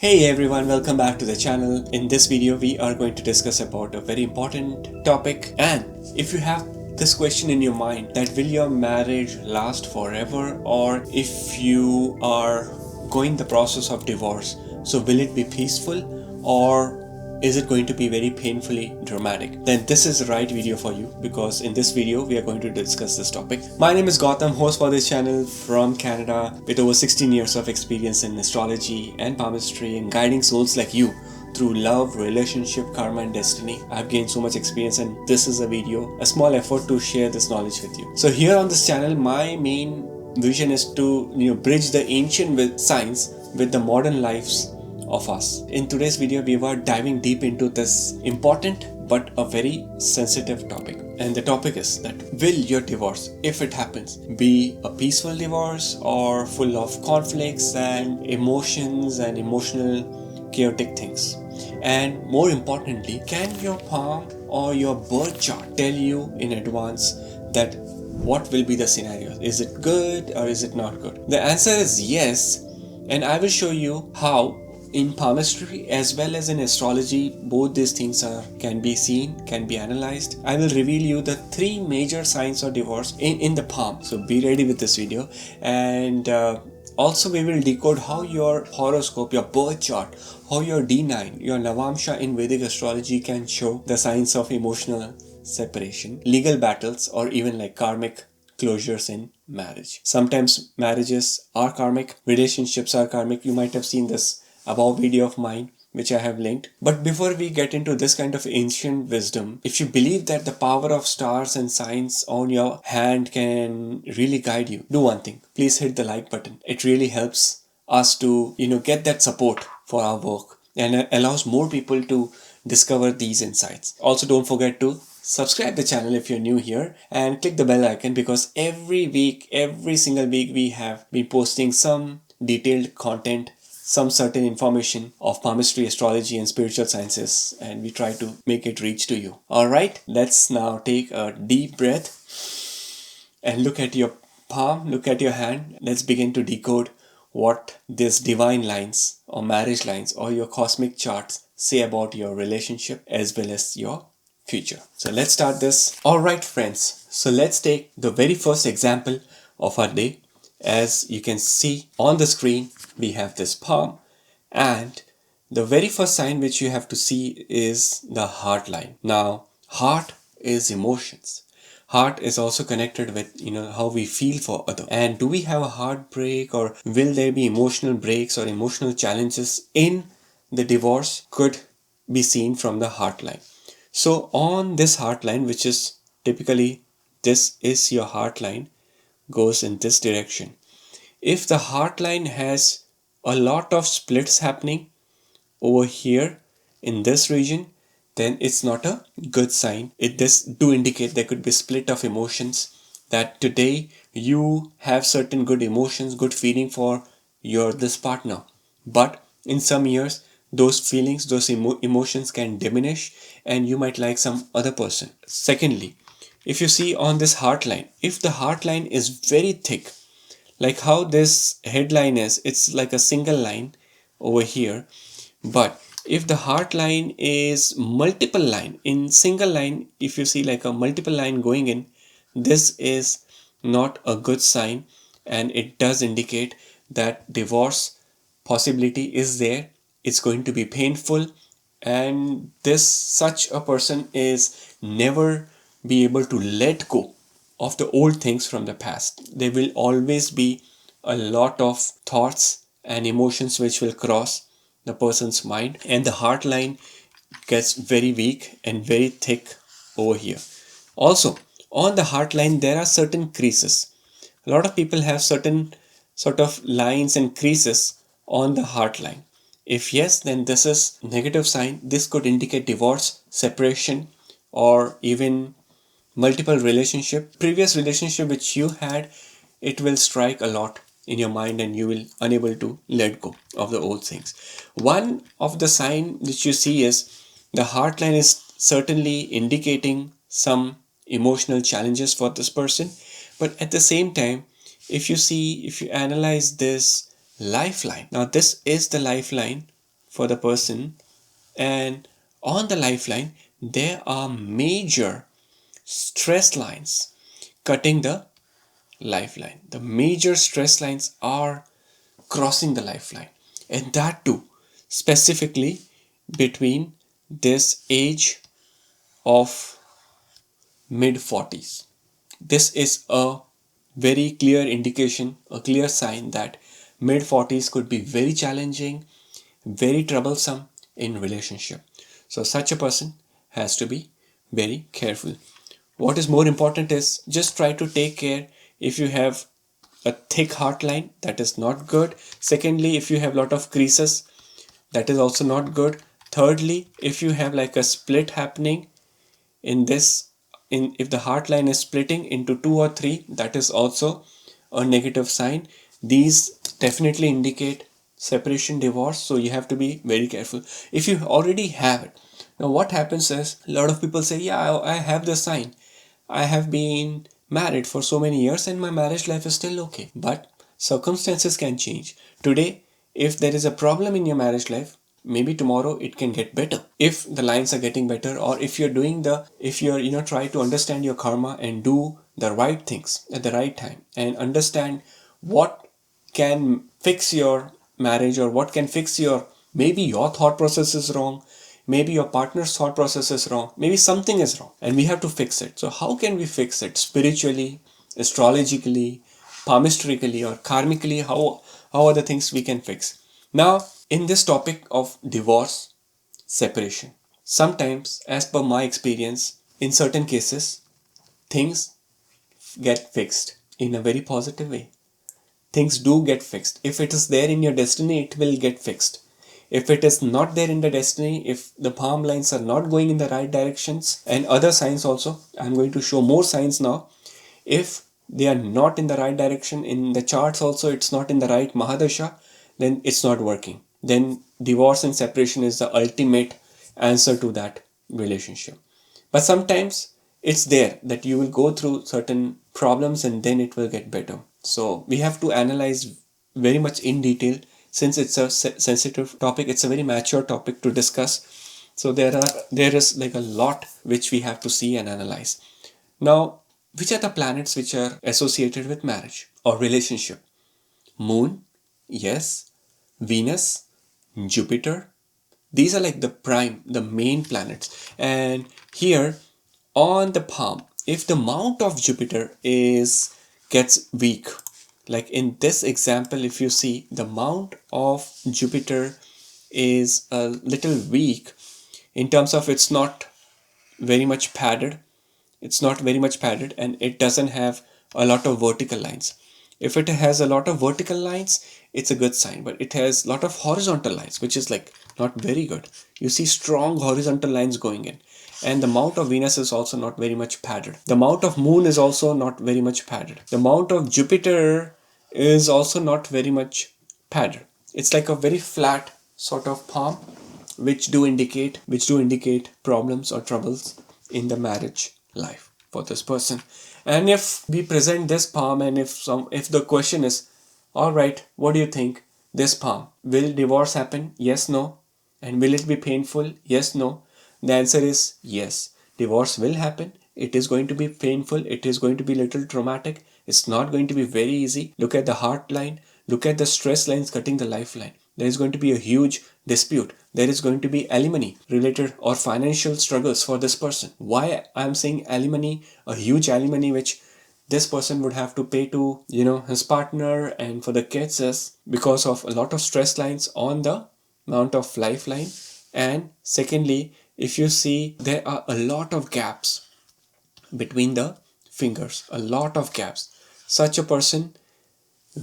Hey everyone, welcome back to the channel. In this video, we are going to discuss about a very important topic. And if you have this question in your mind that will your marriage last forever, or if you are going the process of divorce, so will it be peaceful or is it going to be very painfully dramatic? Then this is the right video for you, because in this video we are going to discuss this topic. My name is Gautam, host for this channel from Canada with over 16 years of experience in astrology and palmistry and guiding souls like you through love, relationship, karma and destiny. I've gained so much experience and this is a video, a small effort to share this knowledge with you. So here on this channel, my main vision is to bridge the ancient with science with the modern lives of us. In today's video, we were diving deep into this important but a very sensitive topic. And the topic is that will your divorce, if it happens, be a peaceful divorce or full of conflicts and emotions and emotional chaotic things? And more importantly, can your palm or your birth chart tell you in advance that what will be the scenario? Is it good or is it not good? The answer is yes, and I will show you how in palmistry as well as in astrology both these things can be seen, can be analyzed. I will reveal you the three major signs of divorce in the palm, so be ready with this video. And also we will decode how your horoscope, your birth chart, how your D9, your Navamsa in Vedic astrology can show the signs of emotional separation, legal battles, or even like karmic closures in marriage. Sometimes marriages are karmic, relationships are karmic. You might have seen this above video of mine which I have linked. But before we get into this kind of ancient wisdom, if you believe that the power of stars and signs on your hand can really guide you, do one thing. Please hit the like button. It really helps us to get that support for our work and allows more people to discover these insights. Also, don't forget to subscribe the channel if you're new here and click the bell icon, because every single week we have been posting some detailed content, some certain information of palmistry, astrology and spiritual sciences, and we try to make it reach to you. Alright, let's now take a deep breath and look at your palm, look at your hand. Let's begin to decode what these divine lines or marriage lines or your cosmic charts say about your relationship as well as your future. So let's start this. Alright friends, so let's take the very first example of our day. As you can see on the screen, we have this palm, and the very first sign which you have to see is the heart line. Now, heart is emotions. Heart is also connected with how we feel for other. And do we have a heartbreak, or will there be emotional breaks or emotional challenges in the divorce? Could be seen from the heart line. So on this heart line, which is typically this is your heart line, goes in this direction. If the heart line has a lot of splits happening over here in this region, then it's not a good sign. This do indicate there could be split of emotions, that today you have certain good emotions, good feeling for this partner, but in some years those feelings, those emotions can diminish and you might like some other person. Secondly, if you see on this heart line, if the heart line is very thick, like how this headline is, it's like a single line over here. But if the heart line is multiple line, in single line, if you see like a multiple line going in, this is not a good sign, and it does indicate that divorce possibility is there. It's going to be painful, and such a person is never be able to let go of the old things from the past. There will always be a lot of thoughts and emotions which will cross the person's mind, and the heart line gets very weak and very thick over here. Also, on the heart line there are certain creases. A lot of people have certain sort of lines and creases on the heart line. If yes, then this is negative sign. This could indicate divorce, separation, or even multiple relationship. Previous relationship which you had, it will strike a lot in your mind and you will unable to let go of the old things. One of the sign which you see is the heart line is certainly indicating some emotional challenges for this person, but at the same time, if you analyze this lifeline, now this is the lifeline for the person, and on the lifeline there are major stress lines cutting the lifeline. The major stress lines are crossing the lifeline, and that too specifically between this age of mid 40s. This is a very clear indication, a clear sign that mid 40s could be very challenging, very troublesome in relationship. So such a person has to be very careful. What is more important is just try to take care. If you have a thick heart line, that is not good. Secondly, if you have lot of creases, that is also not good. Thirdly, if you have like a split happening in this, in if the heart line is splitting into 2 or 3, that is also a negative sign. These definitely indicate separation, divorce, so you have to be very careful if you already have it. Now what happens is, a lot of people say, yeah, I have the sign, I have been married for so many years and my marriage life is still okay. But circumstances can change. Today, if there is a problem in your marriage life, maybe tomorrow it can get better. If the lines are getting better, or if you're try to understand your karma and do the right things at the right time and understand what can fix your marriage, or what can fix your, maybe your thought process is wrong, maybe your partner's thought process is wrong, maybe something is wrong and we have to fix it. So how can we fix it? Spiritually, astrologically, palmistrically, or karmically, how are the things we can fix? Now in this topic of divorce, separation, sometimes, as per my experience, in certain cases things get fixed in a very positive way. Things do get fixed. If it is there in your destiny, it will get fixed. If it is not there in the destiny, if the palm lines are not going in the right directions, and other signs also, I'm going to show more signs now. If they are not in the right direction in the charts also, it's not in the right Mahadasha, then it's not working. Then divorce and separation is the ultimate answer to that relationship. But sometimes it's there that you will go through certain problems and then it will get better. So we have to analyze very much in detail, since it's a sensitive topic, it's a very mature topic to discuss. So there is like a lot which we have to see and analyze. Now, which are the planets which are associated with marriage or relationship? Moon, yes. Venus, Jupiter. These are like the main planets. And here on the palm, if the mount of Jupiter gets weak, like in this example, if you see the mount of Jupiter is a little weak in terms of it's not very much padded, and it doesn't have a lot of vertical lines. If it has a lot of vertical lines, it's a good sign, but it has a lot of horizontal lines, which is like not very good. You see strong horizontal lines going in. And the mount of Venus is also not very much padded. The mount of Moon is also not very much padded. The mount of Jupiter is also not very much padded. It's like a very flat sort of palm, which do indicate problems or troubles in the marriage life for this person. And if we present this palm, and if the question is, all right, what do you think, this palm, will divorce happen? Yes, no. And will it be painful? Yes, no. The answer is yes. Divorce will happen. It is going to be painful. It is going to be a little traumatic. It's not going to be very easy. Look at the heart line. Look at the stress lines cutting the lifeline. There is going to be a huge dispute. There is going to be alimony related or financial struggles for this person. Why I'm saying alimony, a huge alimony which this person would have to pay to his partner and for the kids, is because of a lot of stress lines on the mount of lifeline. And secondly, if you see, there are a lot of gaps between the fingers, a lot of gaps. Such a person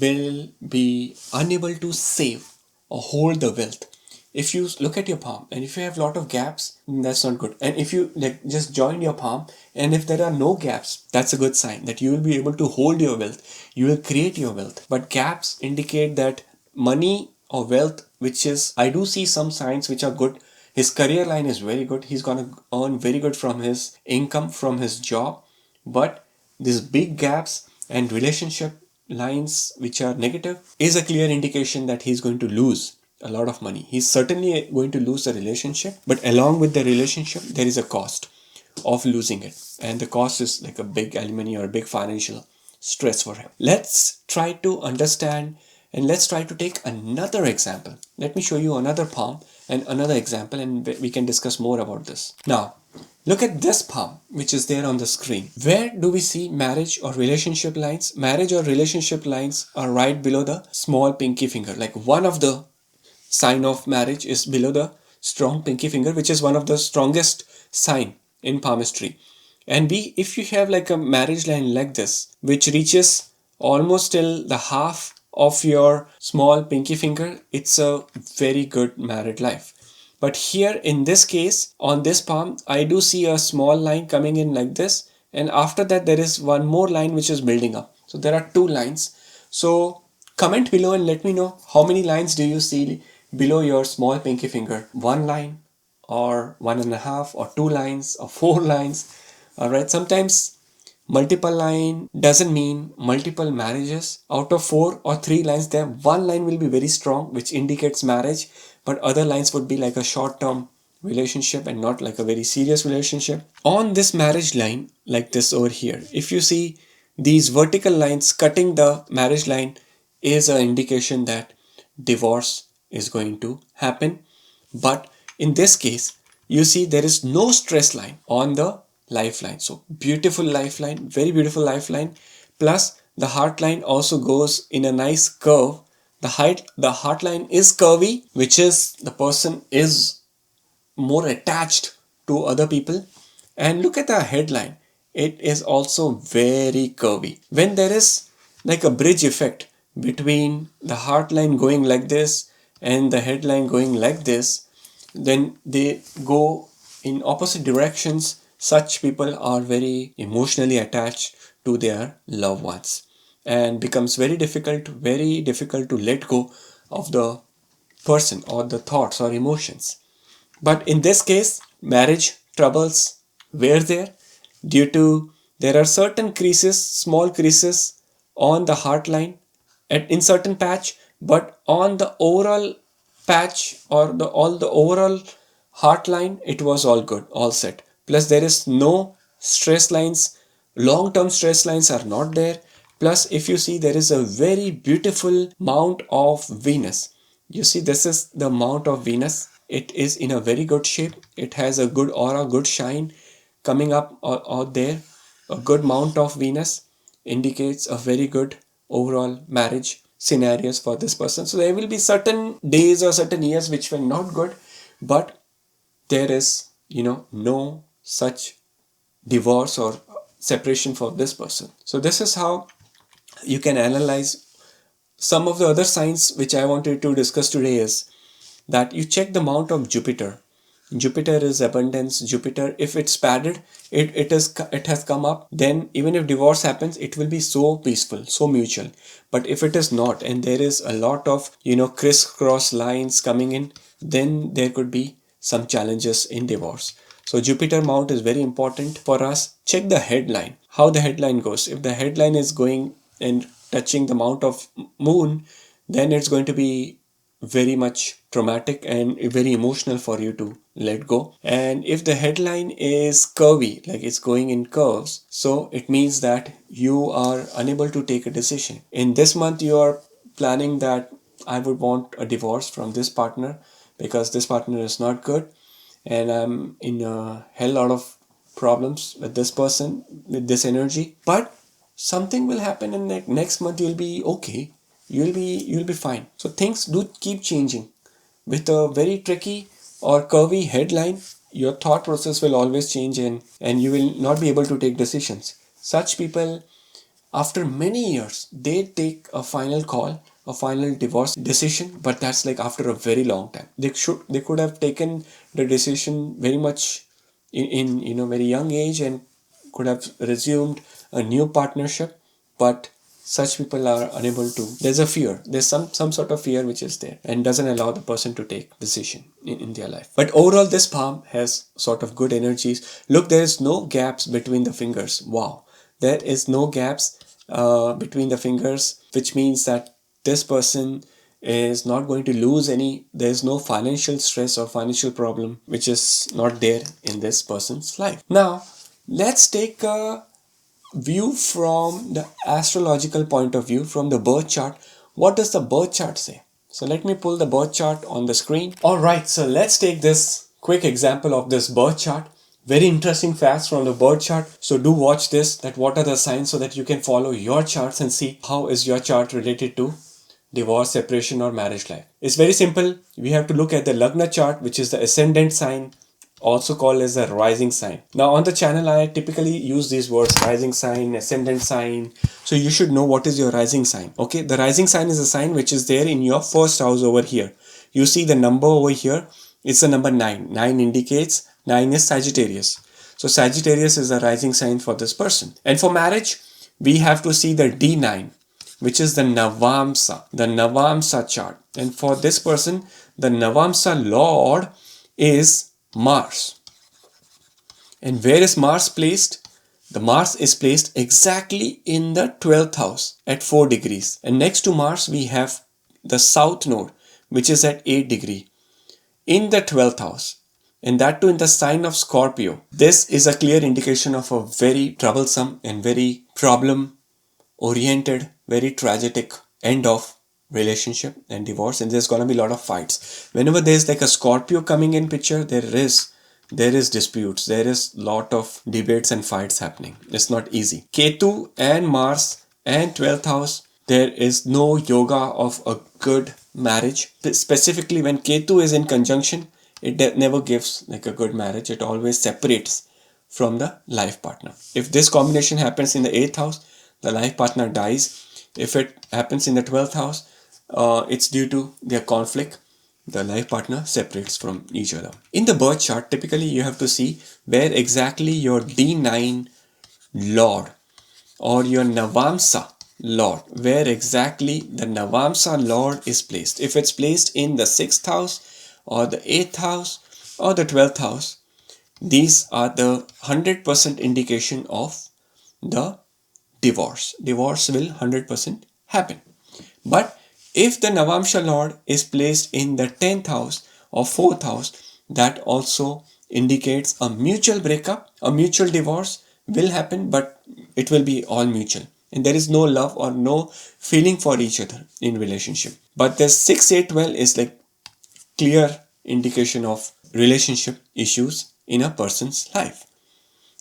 will be unable to save or hold the wealth. If you look at your palm and if you have a lot of gaps, that's not good. And if you just join your palm and if there are no gaps, that's a good sign that you will be able to hold your wealth. You will create your wealth. But gaps indicate that money or wealth, which is, I do see some signs which are good. His career line is very good. He's going to earn very good from his income, from his job. But these big gaps and relationship lines which are negative is a clear indication that he's going to lose a lot of money. He's certainly going to lose the relationship, but along with the relationship, there is a cost of losing it. And the cost is like a big alimony or a big financial stress for him. Let's try to understand and let's try to take another example. Let me show you another palm and another example, and we can discuss more about this. Now, look at this palm which is there on the screen. Where do we see marriage or relationship lines? Marriage or relationship lines are right below the small pinky finger. Like one of the sign of marriage is below the strong pinky finger, which is one of the strongest sign in palmistry. And if you have like a marriage line like this, which reaches almost till the half of your small pinky finger, it's a very good married life. But here in this case, on this palm, I do see a small line coming in like this. And after that, there is one more line which is building up. So there are two lines. So comment below and let me know how many lines do you see below your small pinky finger. One line or 1.5 or 2 lines or 4 lines. Alright, sometimes multiple line doesn't mean multiple marriages. Out of 4 or 3 lines, there one line will be very strong, which indicates marriage, but other lines would be like a short-term relationship and not like a very serious relationship. On this marriage line, like this over here, if you see these vertical lines cutting the marriage line, is an indication that divorce is going to happen. But in this case, you see there is no stress line on the lifeline. So beautiful lifeline, very beautiful lifeline. Plus the heart line also goes in a nice curve. The heart line is curvy, which is the person is more attached to other people. And look at the headline. It is also very curvy. When there is like a bridge effect between the heart line going like this and the headline going like this, then they go in opposite directions. Such people are very emotionally attached to their loved ones and becomes very difficult to let go of the person or the thoughts or emotions. But in this case, marriage troubles were there due to there are certain creases, small creases on the heart line in certain patch, but on the overall patch or the overall heart line, it was all good, all set. Plus there is no stress lines, long-term stress lines are not there. Plus if you see, there is a very beautiful mount of Venus. You see, this is the mount of Venus. It is in a very good shape. It has a good aura, good shine coming up out there. A good mount of Venus indicates a very good overall marriage scenarios for this person. So there will be certain days or certain years which were not good, but there is, no such divorce or separation for this person. So this is how you can analyze. Some of the other signs which I wanted to discuss today is that you check the mount of Jupiter. Jupiter is abundance. Jupiter, if it's padded, it has come up, then even if divorce happens, it will be so peaceful, so mutual. But if it is not, and there is a lot of crisscross lines coming in, then there could be some challenges in divorce. So Jupiter mount is very important for us. Check the headline, how the headline goes. If the headline is going and touching the mount of moon, then it's going to be very much traumatic and very emotional for you to let go. And if the headline is curvy, like it's going in curves, so it means that you are unable to take a decision. In this month, you are planning that I would want a divorce from this partner because this partner is not good and I'm in a hell lot of problems with this person, with this energy. But something will happen in the next month. You'll be okay. You'll be fine. So things do keep changing. With a very tricky or curvy headline, your thought process will always change and you will not be able to take decisions. Such people, after many years, they take a final call, a final divorce decision, but that's like after a very long time. They could have taken the decision very much in very young age and could have resumed a new partnership, but such people are unable to. There's a fear. There's some sort of fear which is there and doesn't allow the person to take decision in their life. But overall, this palm has sort of good energies. Look, there is no gaps between the fingers. Wow. There is no gaps between the fingers, which means that this person is not going to lose any, there's no financial stress or financial problem which is not there in this person's life. Now, let's take a view from the astrological point of view, from the birth chart. What does the birth chart say? So let me pull the birth chart on the screen. Alright, so let's take this quick example of this birth chart. Very interesting facts from the birth chart. So do watch this, that what are the signs, so that you can follow your charts and see how is your chart related to divorce, separation or marriage life. It's very simple. We have to look at the Lagna chart, which is the ascendant sign, also called as a rising sign. Now on the channel I typically use these words, rising sign, ascendant sign. So you should know what is your rising sign. Okay, the rising sign is a sign which is there in your first house over here. You see the number over here, it's the number 9. 9 indicates, 9 is Sagittarius. So Sagittarius is the rising sign for this person. And for marriage, we have to see the D9, which is the Navamsa chart. And for this person, the Navamsa Lord is Mars. And where is Mars placed? The Mars is placed exactly in the 12th house at 4 degrees. And next to Mars, we have the South Node, which is at 8 degrees in the 12th house. And that too in the sign of Scorpio. This is a clear indication of a very troublesome and very problem-oriented, very tragic end of relationship and divorce, and there's gonna be a lot of fights. Whenever there's like a Scorpio coming in picture, there is disputes, there is lot of debates and fights happening. It's not easy. Ketu and Mars and 12th house, there is no yoga of a good marriage. Specifically when Ketu is in conjunction, it never gives like a good marriage. It always separates from the life partner. If this combination happens in the 8th house, the life partner dies. If it happens in the 12th house, it's due to their conflict. The life partner separates from each other. In the birth chart, typically you have to see where exactly your D9 Lord or your Navamsa Lord, where exactly the Navamsa Lord is placed. If it's placed in the 6th house or the 8th house or the 12th house, these are the 100% indication of the divorce. Divorce will 100% happen. But if the Navamsa Lord is placed in the 10th house or 4th house, that also indicates a mutual breakup, a mutual divorce will happen, but it will be all mutual. And there is no love or no feeling for each other in relationship. But the 6, 8, 12 is like clear indication of relationship issues in a person's life.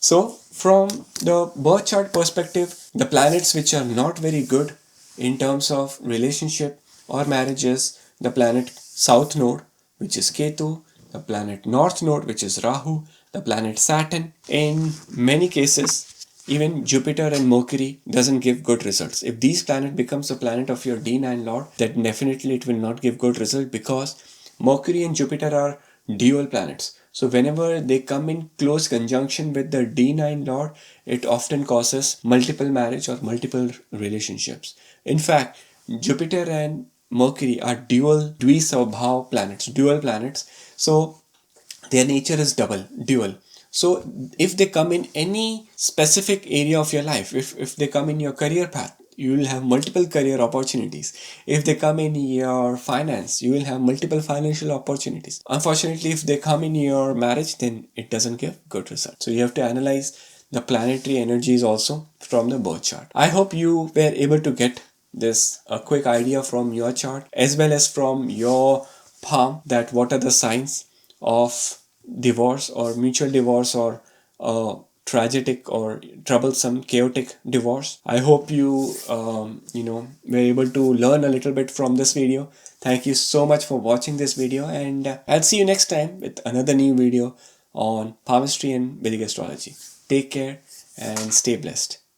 So from the birth chart perspective, the planets which are not very good in terms of relationship or marriages, the planet South Node, which is Ketu, the planet North Node, which is Rahu, the planet Saturn. In many cases, even Jupiter and Mercury doesn't give good results. If these planet becomes a planet of your D9 Lord, then definitely it will not give good result, because Mercury and Jupiter are dual planets. So whenever they come in close conjunction with the D9 Lord, it often causes multiple marriage or multiple relationships. In fact, Jupiter and Mercury are dual planets. So their nature is dual. So if they come in any specific area of your life, if they come in your career path, you will have multiple career opportunities. If they come in your finance, you will have multiple financial opportunities. Unfortunately, if they come in your marriage, then it doesn't give good results. So you have to analyze the planetary energies also from the birth chart. I hope you were able to get this a quick idea from your chart as well as from your palm, that what are the signs of divorce or mutual divorce or tragic or troublesome chaotic divorce. I hope you were able to learn a little bit from this video. Thank you so much for watching this video, and I'll see you next time with another new video on palmistry and Vedic astrology. Take care and stay blessed.